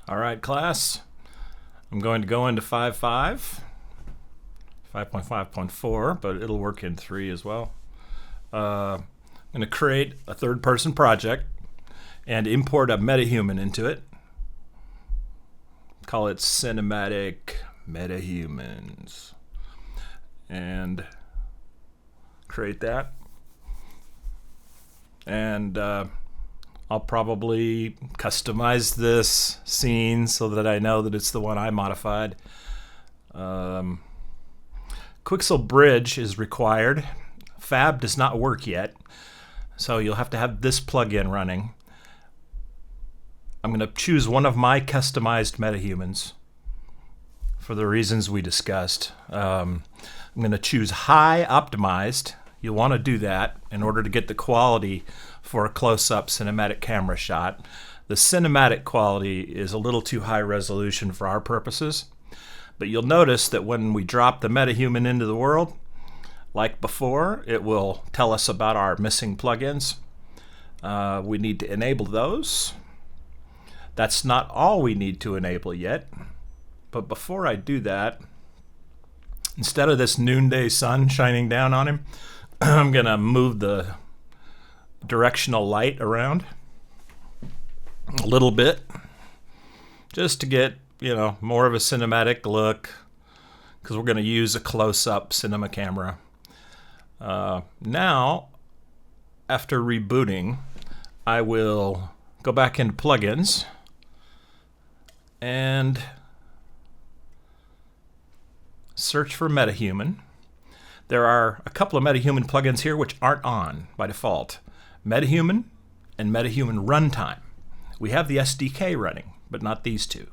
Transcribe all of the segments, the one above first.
All right, class. I'm going to go into 5.5, 5.5.4, but it'll work in 3 as well. I'm going to create a third-person project and import a MetaHuman into it. Call it Cinematic MetaHumans. And create that. And I'll probably customize this scene so that I know that it's the one I modified. Quixel Bridge is required. Fab does not work yet, so you'll have to have this plugin running. I'm going to choose one of my customized MetaHumans for the reasons we discussed. I'm going to choose High Optimized. You'll want to do that in order to get the quality for a close-up cinematic camera shot. The cinematic quality is a little too high resolution for our purposes, but you'll notice that when we drop the MetaHuman into the world, like before, it will tell us about our missing plugins. We need to enable those. That's not all we need to enable yet, but before I do that, instead of this noonday sun shining down on him, I'm going to move the directional light around a little bit just to get, more of a cinematic look, because we're going to use a close-up cinema camera. Now, after rebooting, I will go back into plugins and search for MetaHuman. There are a couple of MetaHuman plugins here which aren't on by default. MetaHuman and MetaHuman Runtime. We have the SDK running, but not these two.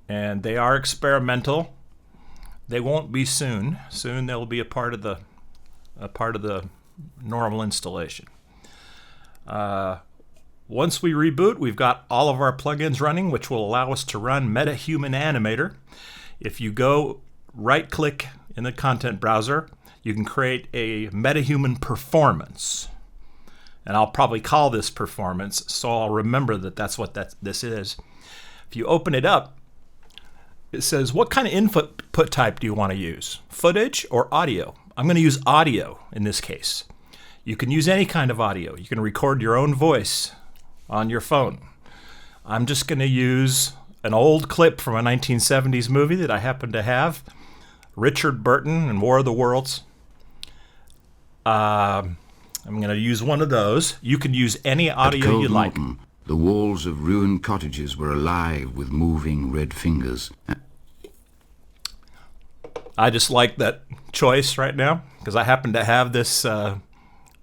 And they are experimental. They won't be soon. Soon they'll be a part of the normal installation. Once we reboot, we've got all of our plugins running, which will allow us to run MetaHuman Animator. If you go right-click in the content browser, you can create a MetaHuman Performance. And I'll probably call this Performance, so I'll remember that that's what this is. If you open it up, it says, what kind of input type do you want to use? Footage or audio? I'm going to use audio in this case. You can use any kind of audio. You can record your own voice on your phone. I'm just going to use an old clip from a 1970s movie that I happen to have. Richard Burton and War of the Worlds. I'm going to use one of those. You can use any audio you like. Norton, the walls of ruined cottages were alive with moving red fingers. I just like that choice right now because I happen to have this, the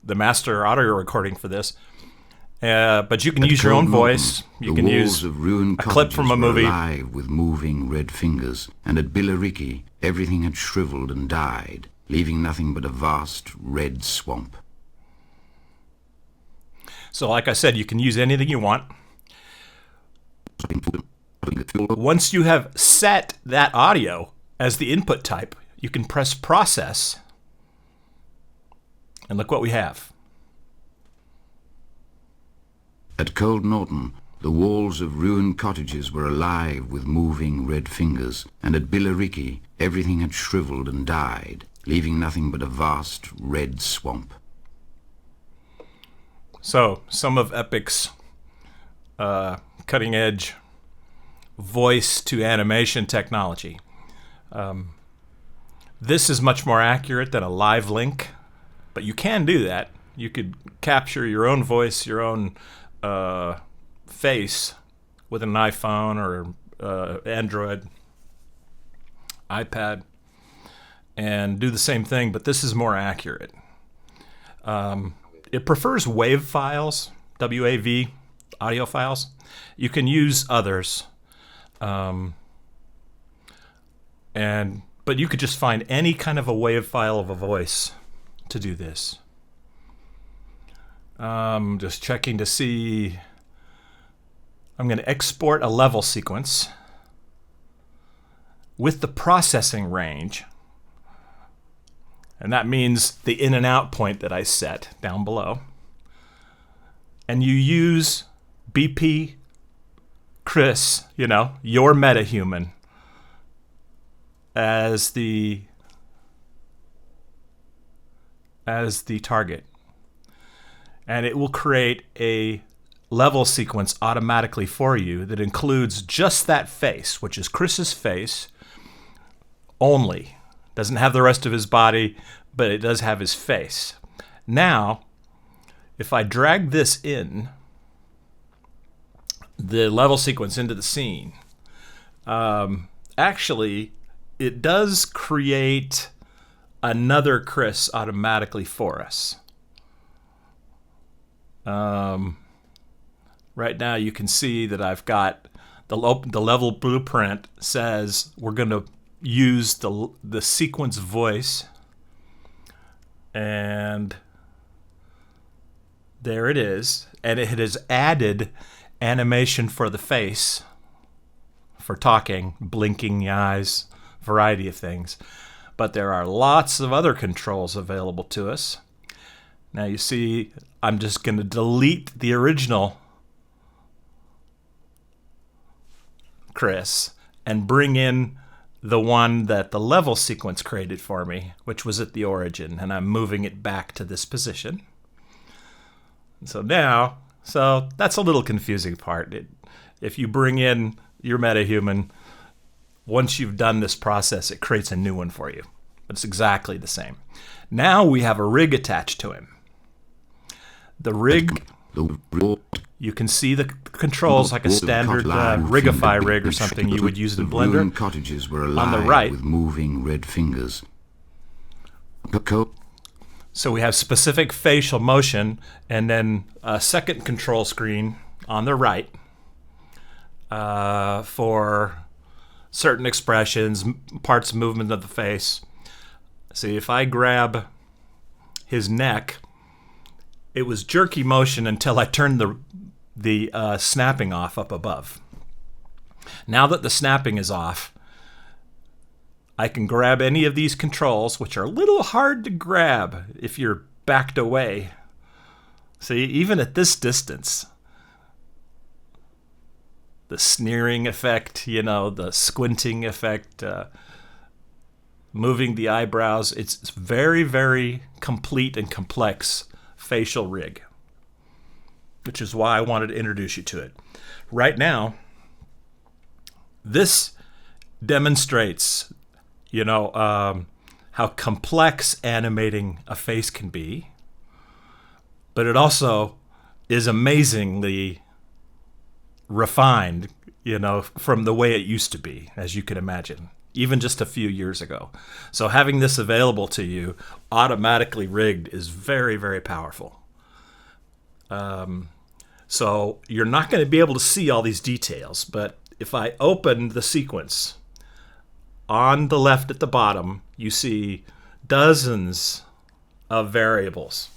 master audio recording for this. But you can use your own voice. You can use a clip from a movie. Alive with moving red fingers, and at Billericay, everything had shriveled and died, leaving nothing but a vast red swamp. So like I said, you can use anything you want. Once you have set that audio as the input type, you can press Process. And look what we have. At Cold Norton, the walls of ruined cottages were alive with moving red fingers, and at Billericay, everything had shriveled and died, leaving nothing but a vast red swamp. So, some of Epic's cutting-edge voice-to-animation technology. This is much more accurate than a live link, but you can do that. You could capture your own voice, your own face with an iPhone or Android, iPad, and do the same thing, but this is more accurate. It prefers WAV files, WAV audio files. You can use others, but you could just find any kind of a WAV file of a voice to do this. Just checking to see. I'm going to export a level sequence with the processing range. And that means the in and out point that I set down below. And you use BP Chris, your MetaHuman as the target. And it will create a level sequence automatically for you that includes just that face, which is Chris's face only. Doesn't have the rest of his body, but it does have his face. Now, if I drag this in, the level sequence into the scene, actually, it does create another Chris automatically for us. Right now you can see that I've got the level blueprint says we're going to use the sequence voice, and there it is, and it has added animation for the face, for talking, blinking the eyes, variety of things. But there are lots of other controls available to us. Now you see I'm just going to delete the original Chris and bring in the one that the level sequence created for me, which was at the origin, and I'm moving it back to this position. So that's a little confusing part. If you bring in your MetaHuman, once you've done this process, it creates a new one for you. But it's exactly the same. Now we have a rig attached to him. The rig, you can see the controls like a standard Rigify rig or something you would use in Blender. Cottages were On the right, with moving red fingers. So we have specific facial motion, and then a second control screen on the right for certain expressions, parts of movement of the face. See, if I grab his neck, it was jerky motion until I turned the snapping off up above. Now that the snapping is off, I can grab any of these controls, which are a little hard to grab if you're backed away. See, even at this distance, the sneering effect, the squinting effect, moving the eyebrows, it's very, very complete and complex facial rig, which is why I wanted to introduce you to it. Right now, this demonstrates how complex animating a face can be, but it also is amazingly refined, from the way it used to be, as you can imagine, even just a few years ago. So having this available to you, automatically rigged, is very, very powerful. So you're not going to be able to see all these details, but if I open the sequence, on the left at the bottom, you see dozens of variables.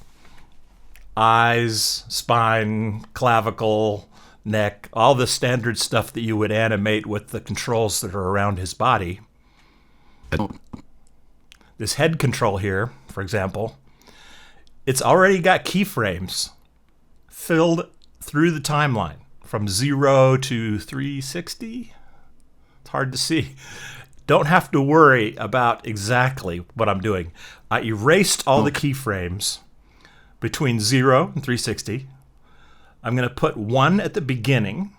Eyes, spine, clavicle, neck, all the standard stuff that you would animate with the controls that are around his body. This head control here, for example, it's already got keyframes filled through the timeline from 0 to 360. It's hard to see. Don't have to worry about exactly what I'm doing. I erased all the keyframes between 0 and 360. I'm going to put 1 at the beginning,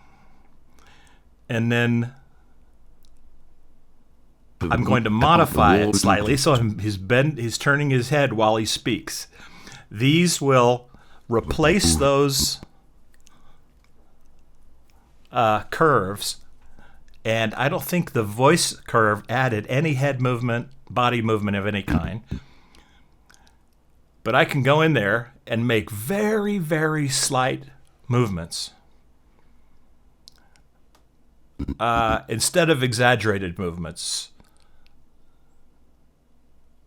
and then I'm going to modify it slightly so he's turning his head while he speaks. These will replace those curves, and I don't think the voice curve added any head movement, body movement of any kind. But I can go in there and make very, very slight movements instead of exaggerated movements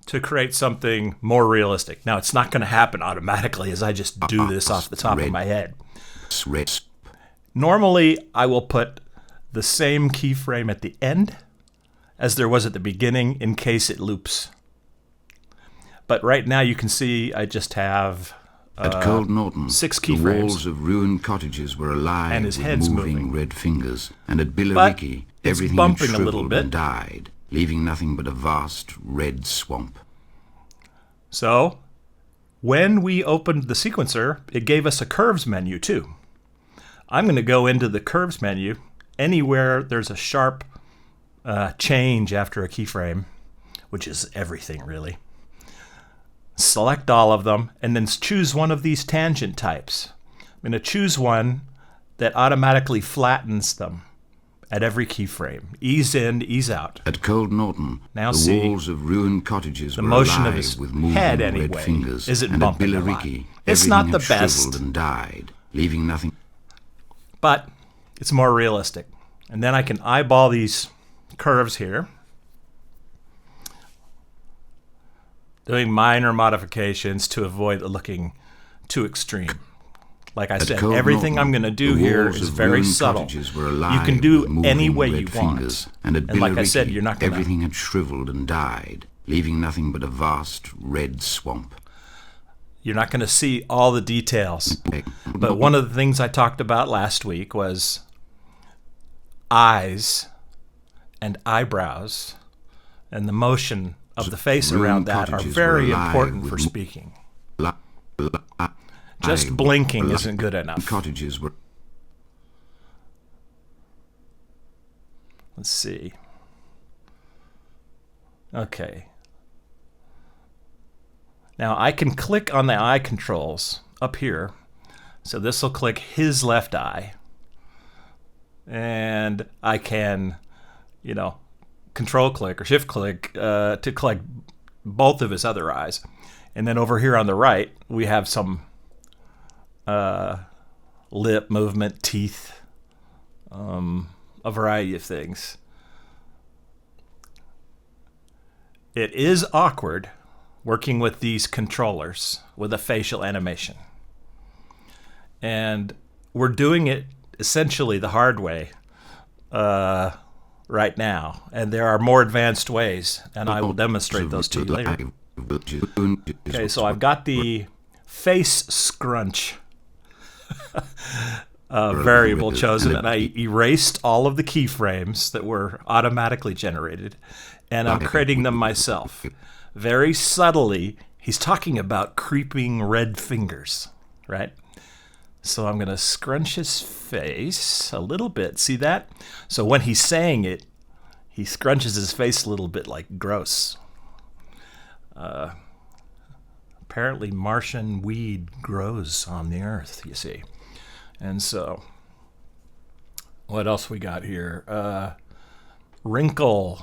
to create something more realistic. Now, it's not going to happen automatically as I just do this off the top of my head. Normally, I will put the same keyframe at the end as there was at the beginning in case it loops. But right now you can see I just have At Cold Norton, 6 the keyframes. walls of ruined cottages were alive And his with head's moving moving. red fingers, and at But Billericay, it's everything had bumping a little shriveled bit. and died, leaving nothing but a vast red swamp. So when we opened the sequencer, it gave us a curves menu too. I'm going to go into the curves menu anywhere there's a sharp change after a keyframe, which is everything really. Select all of them and then choose one of these tangent types. I'm going to choose one that automatically flattens them at every keyframe. Ease in, ease out. At Cold Norton, Now the see, walls of ruined cottages the were motion of alive his with moving head red anyway fingers, isn't and at bumping a lot. Billericay, It's everything not the had best. shriveled and died, leaving nothing. But it's more realistic. And then I can eyeball these curves here, doing minor modifications to avoid looking too extreme. Like I said, everything I'm going to do here is very subtle. You can do any way you want. And like I said, you're not going to... everything had shriveled and died, leaving nothing but a vast red swamp. You're not going to see all the details. But one of the things I talked about last week was eyes and eyebrows and the motion of the face around that are very important for speaking. Just blinking isn't good enough. Cottages were... Let's see. Okay. Now I can click on the eye controls up here. So this will click his left eye. And I can, control click or shift click to click both of his other eyes. And then over here on the right, we have some lip movement, teeth, a variety of things. It is awkward working with these controllers with a facial animation. And we're doing it essentially the hard way right now. And there are more advanced ways, and I will demonstrate those to you later. Okay, so I've got the face scrunch variable chosen, and I erased all of the keyframes that were automatically generated, and I'm creating them myself. Very subtly, he's talking about creeping red fingers, right? So I'm going to scrunch his face a little bit. See that? So when he's saying it, he scrunches his face a little bit like gross. Apparently Martian weed grows on the earth, you see. And so, what else we got here? Wrinkle.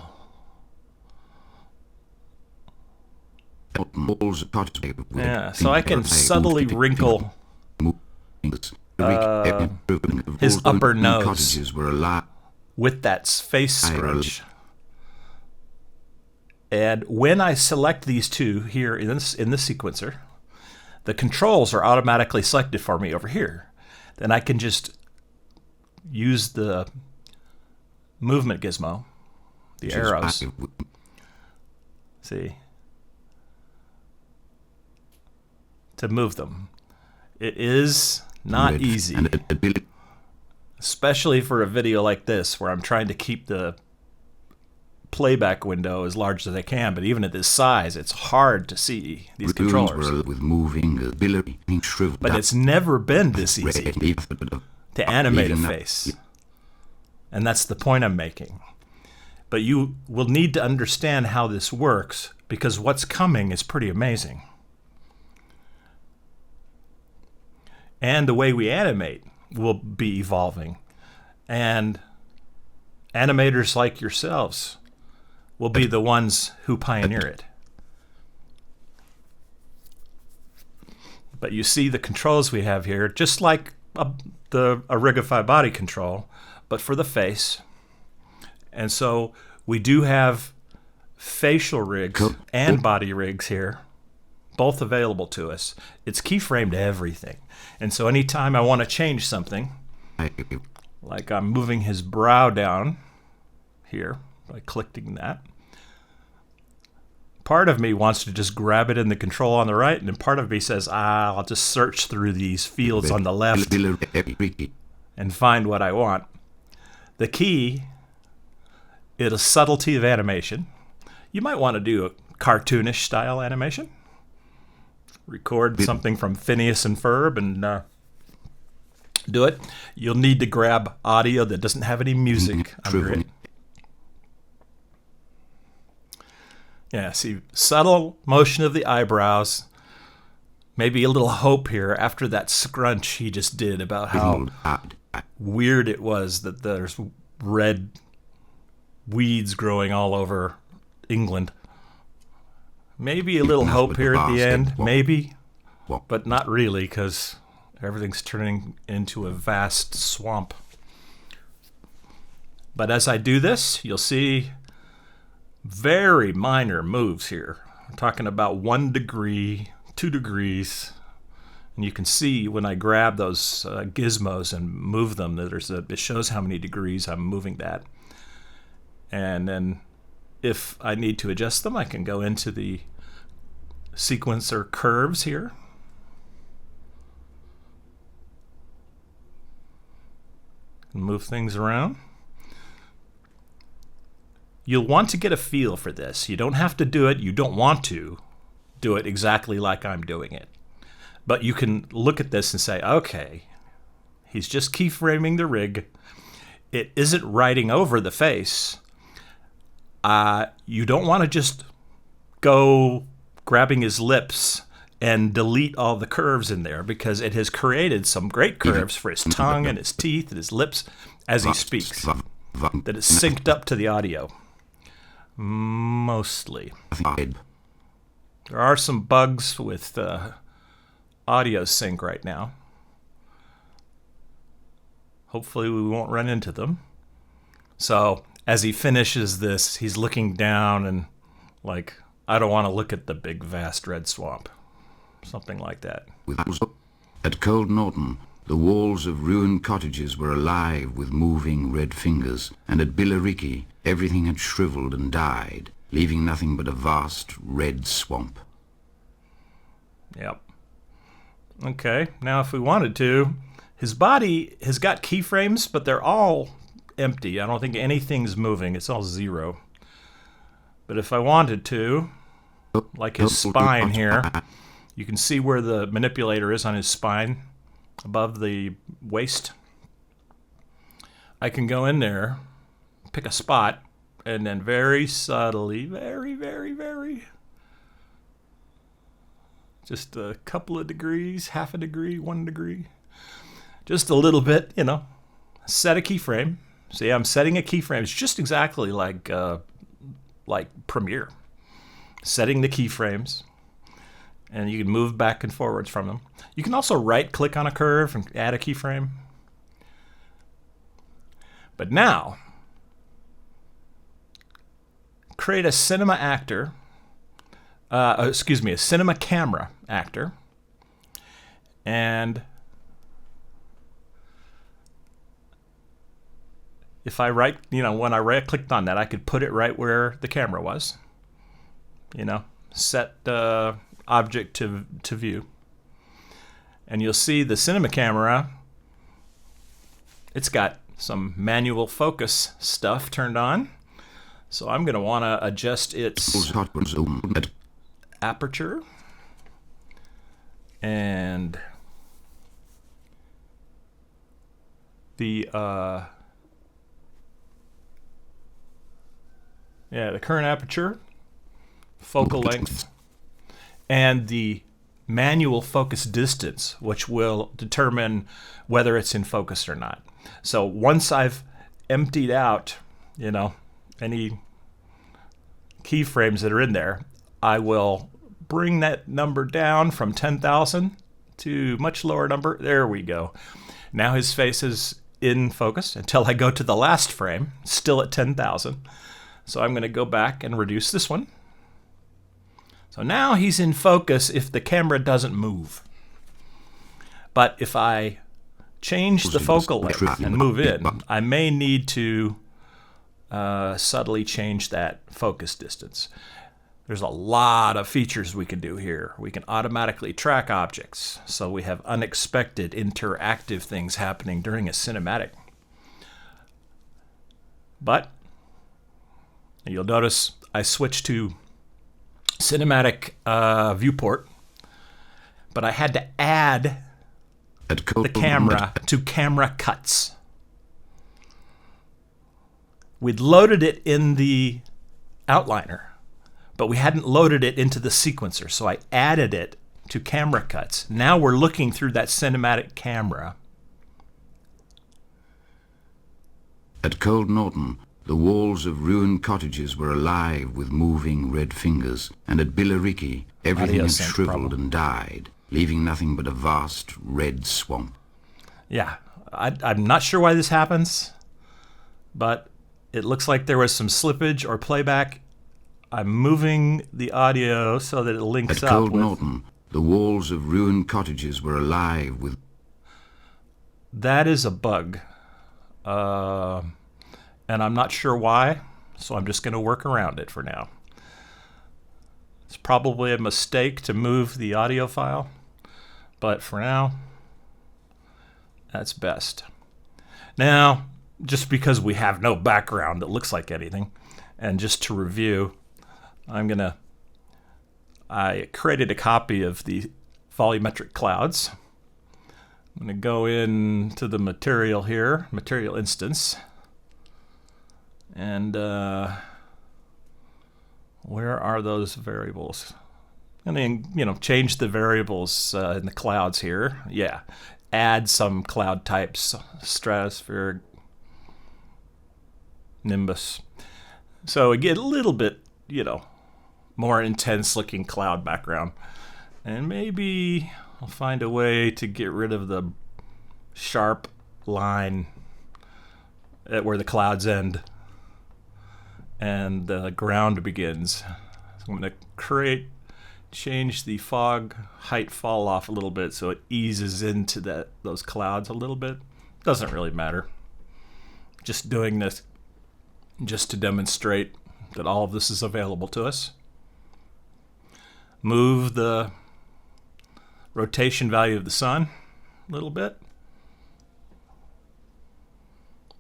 Yeah, so I can subtly wrinkle his upper nose with that face scrunch. And when I select these two here in the sequencer, the controls are automatically selected for me over here. Then I can just use the movement gizmo, the arrows. See? To move them. It is not easy, especially for a video like this where I'm trying to keep the playback window as large as I can, but even at this size, it's hard to see these controllers. But it's never been this easy to animate a face. And that's the point I'm making. But you will need to understand how this works, because what's coming is pretty amazing. And the way we animate will be evolving. And animators like yourselves will be the ones who pioneer it. But you see the controls we have here, just like a Rigify body control, but for the face. And so we do have facial rigs and body rigs here, both available to us. It's keyframed everything. And so anytime I want to change something, like I'm moving his brow down here by clicking that, part of me wants to just grab it in the control on the right, and then part of me says, I'll just search through these fields on the left and find what I want. The key is a subtlety of animation. You might want to do a cartoonish style animation. Record something from Phineas and Ferb and do it. You'll need to grab audio that doesn't have any music under it. Yeah, see, subtle motion of the eyebrows. Maybe a little hope here after that scrunch he just did about how weird it was that there's red weeds growing all over England. Maybe a little hope here at the end, maybe, but not really, because everything's turning into a vast swamp. But as I do this, you'll see very minor moves here. I'm talking about 1 degree, 2 degrees, and you can see when I grab those gizmos and move them, that it shows how many degrees I'm moving that. And then if I need to adjust them, I can go into the sequencer curves here. And move things around. You'll want to get a feel for this. You don't have to do it. You don't want to do it exactly like I'm doing it. But you can look at this and say, okay, he's just keyframing the rig. It isn't writing over the face. You don't want to just go grabbing his lips and delete all the curves in there, because it has created some great curves for his tongue and his teeth and his lips as he speaks, that is synced up to the audio. Mostly. There are some bugs with audio sync right now. Hopefully we won't run into them. So as he finishes this, he's looking down and like, I don't want to look at the big vast red swamp. Something like that. At Cold Norton, the walls of ruined cottages were alive with moving red fingers, and at Billericay, everything had shriveled and died, leaving nothing but a vast red swamp. Yep. Okay, now if we wanted to, his body has got keyframes, but they're all empty. I don't think anything's moving. It's all 0. But if I wanted to, like his spine here, you can see where the manipulator is on his spine, above the waist. I can go in there, pick a spot, and then very subtly, very, just a couple of degrees, half a degree, 1 degree, just a little bit, set a keyframe. See, I'm setting a keyframe. It's just exactly like Premiere. Setting the keyframes, and you can move back and forwards from them. You can also right-click on a curve and add a keyframe. But now, create a cinema actor, a cinema camera actor, and if I when I right-clicked on that, I could put it right where the camera was. Set object to view. And you'll see the cinema camera, it's got some manual focus stuff turned on. So I'm going to want to adjust its aperture and the current aperture, focal length, and the manual focus distance, which will determine whether it's in focus or not. So once I've emptied out, any keyframes that are in there, I will bring that number down from 10,000 to a much lower number. There we go. Now his face is in focus until I go to the last frame, still at 10,000. So I'm going to go back and reduce this one. So now he's in focus if the camera doesn't move. But if I change the focal length and move in, I may need to subtly change that focus distance. There's a lot of features we can do here. We can automatically track objects, so we have unexpected interactive things happening during a cinematic. But you'll notice I switched to cinematic viewport, but I had to add the camera to camera cuts. We'd loaded it in the outliner, but we hadn't loaded it into the sequencer, so I added it to camera cuts. Now we're looking through that cinematic camera. At Cold Norton, the walls of ruined cottages were alive with moving red fingers, and at Billericay, everything had shriveled and died, leaving nothing but a vast red swamp. Yeah, I'm not sure why this happens, but it looks like there was some slippage or playback. I'm moving the audio so that it links up. At Cold Norton, the walls of ruined cottages were alive with... That is a bug. And I'm not sure why, so I'm just going to work around it for now. It's probably a mistake to move the audio file, but for now, that's best. Now, just because we have no background that looks like anything, and just to review, I created a copy of the volumetric clouds. I'm going to go into the material here, material instance, and where are those variables? And then, change the variables in the clouds here. Yeah, add some cloud types, stratosphere, nimbus. So we get a little bit, more intense looking cloud background. And maybe I'll find a way to get rid of the sharp line at where the clouds end and the ground begins. So I'm going to change the fog height fall off a little bit so it eases into those clouds a little bit. Doesn't really matter. Just doing this just to demonstrate that all of this is available to us. Move the rotation value of the sun a little bit.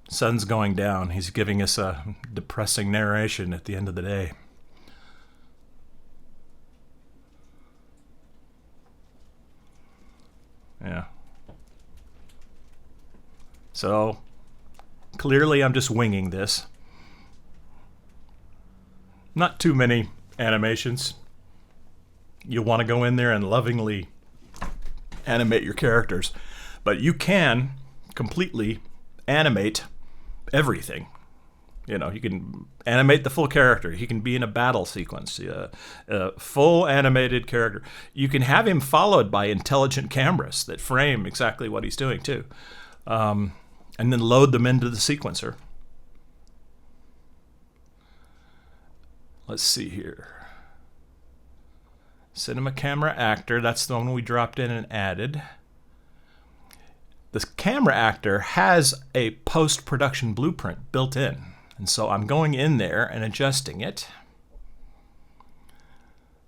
Sun's going down. He's giving us a depressing narration at the end of the day. Yeah. So clearly I'm just winging this. Not too many animations. You'll want to go in there and lovingly animate your characters, but you can completely animate everything. You can animate the full character. He can be in a battle sequence, a full animated character. You can have him followed by intelligent cameras that frame exactly what he's doing too, and then load them into the sequencer. Let's see here. Cinema camera actor, that's the one we dropped in and added. This camera actor has a post-production blueprint built in. And so I'm going in there and adjusting it.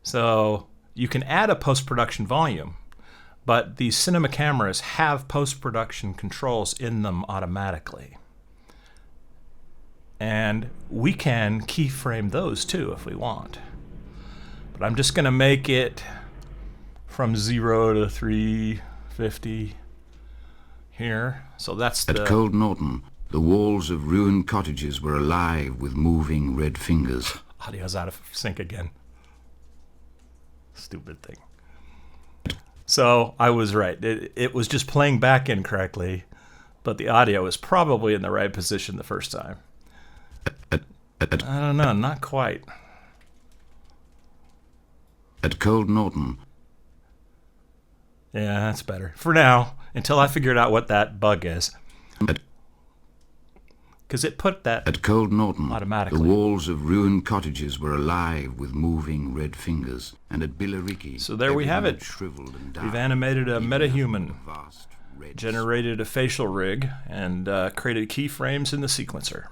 So you can add a post-production volume, but these cinema cameras have post-production controls in them automatically. And we can keyframe those too if we want. But I'm just going to make it from 0 to 350 here. So that's At Cold Norton, the walls of ruined cottages were alive with moving red fingers. Audio's out of sync again. Stupid thing. So I was right. It was just playing back incorrectly, but the audio was probably in the right position the first time. I don't know, not quite. At Cold Norton. Yeah, that's better. For now, until I figured out what that bug is. Because it put that at Cold Norton, automatically. The walls of ruined cottages were alive with moving red fingers, and at Billericay, so there we have it. And We've animated a MetaHuman, generated a facial rig, and created keyframes in the sequencer.